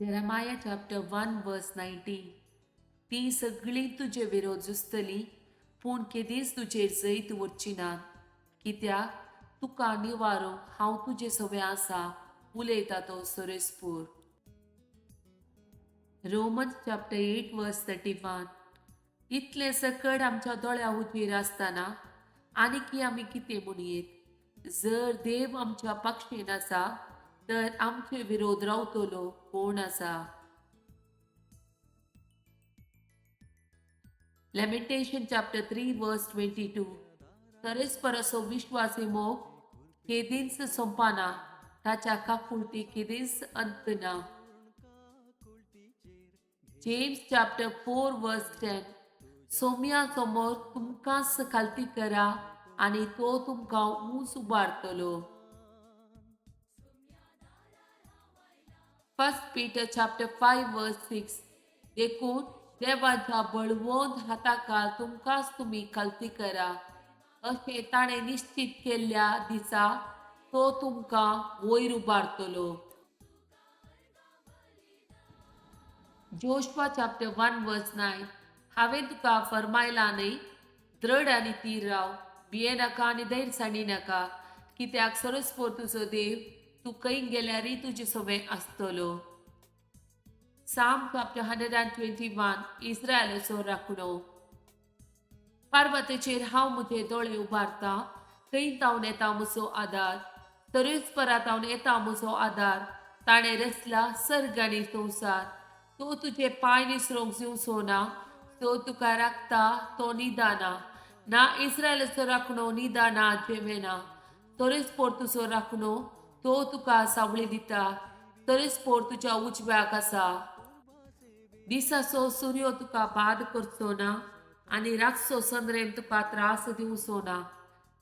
Jeremiah chapter 1 verse 19. ती सगळी तुजे विरोध जुस्तली पूण केदीच तुजेर जैत उरची नात कित्याक तुका निवारो हांव तुजे सवे आसा उलयता तो सरेस्पूर. Romans chapter 8 verse 31. इतले सकट आमच्या दोळ्या उजवीर आसतना आनी आमी कितें म्हणयेत. जर देव आमच्या पक्षेन आसा तर आमचे विरोध रावतलो कोण आसा. Lamentation chapter 3 verse 22. परस्पर असो विश्वासी मोग केदींच संपाना ताच्या काकुळटी केदींच अंत ना. James chapter 4 verse 10. सोम्या समोर तुमकांच खालती करा आणि तो तुमकां ऊंच उबारतलो. 1 Peter chapter 5 verse 6. देखून देवाच्या बळवंत हाताखाल तुमकांच तुमी खालती करा अशें ताणें निश्चित केल्ल्या दिसा तो तुमकां वयर उबारतलो. Joshua chapter 1 verse 9. हांवें तुका फरमायलां न्हय, दृढ आनी थीर राव, भियेनाका आनी धैर्यसाणी नाका, कित्याक सरस्पोर तुजो देव तूं खंय गेल्यारय तुजे सवें आसतलो. Psalm chapter 121. इस्रायलाचो राखणो. पर्वताचेर हांव म्हजे दोळे उबारतां, खंय तावन येता म्हजो आदार. सरस्परांतावन येता म्हजो आदार. ताणें रचला सर्ग आनी संवसार. तो तुजे पांय निसरूंक दिवचो ना, तो तुका राखता तो निदाना. ना इस्रायलाचो राखणो निदाना जेवेना. सरस्पोर तुजो राखणो तो तुका सावळी दिता. सरस्पोर तुज्या उजव्याक आसा. दिसाचो सूर्य तुका बाद करचो ना आनी रातचो संद्रेन तुका त्रास दिवचो ना.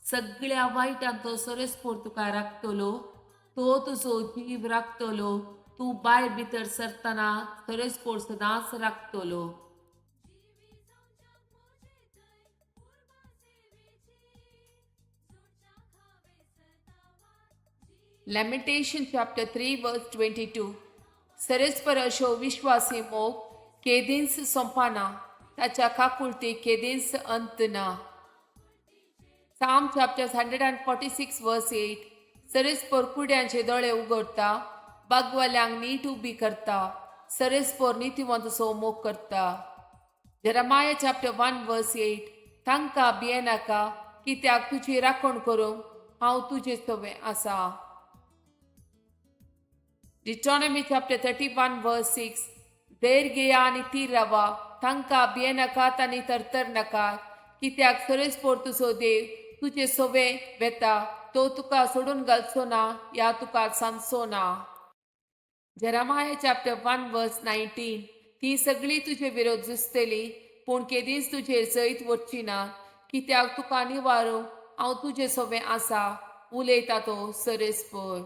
सगळ्या वायटान तो सरस्पोर तुका राखतलो. तो तुजो जीव राखतलो. तूं भायर भितर सरतना सरस्पोर सदांच राखतलो. Lamentation chapter 3 verse 22. सरस्पर अशो विश्वासी मोग केदींच संपाना ताच्या काकुळटी केदींच अंत ना. Psalm chapter 146 verse 8. सरस्पोर कुड्यांचे दोळे उगडता, बागवाल्यांक नीट उबी करता. सरस्पोर नितिवंतचो मोग करता. Jeremiah chapter 1 verse 8. तांकां भियेनाका, कित्याक तुजी राखण करूंक हांव तुजे सवें आसा. Deuteronomy chapter 31 verse 6. धैर्य घेया आनी थीर रावा, तांकां भियेनाकात आनी तरतर नाकात, कित्याक सरस्पोर तुजो देव तुजे सवें वेता. तो तुका सोडून घालचो ना या तुका सांगचो ना. Jeremiah chapter 1 verse 19. ती सगळी तुजे विरोध जुस्तली पूण केदींच तुजेर जैत वरची ना, कित्याक तुका निवारो हांव तुजे सवें आसा उलयता तो सरस्पोर.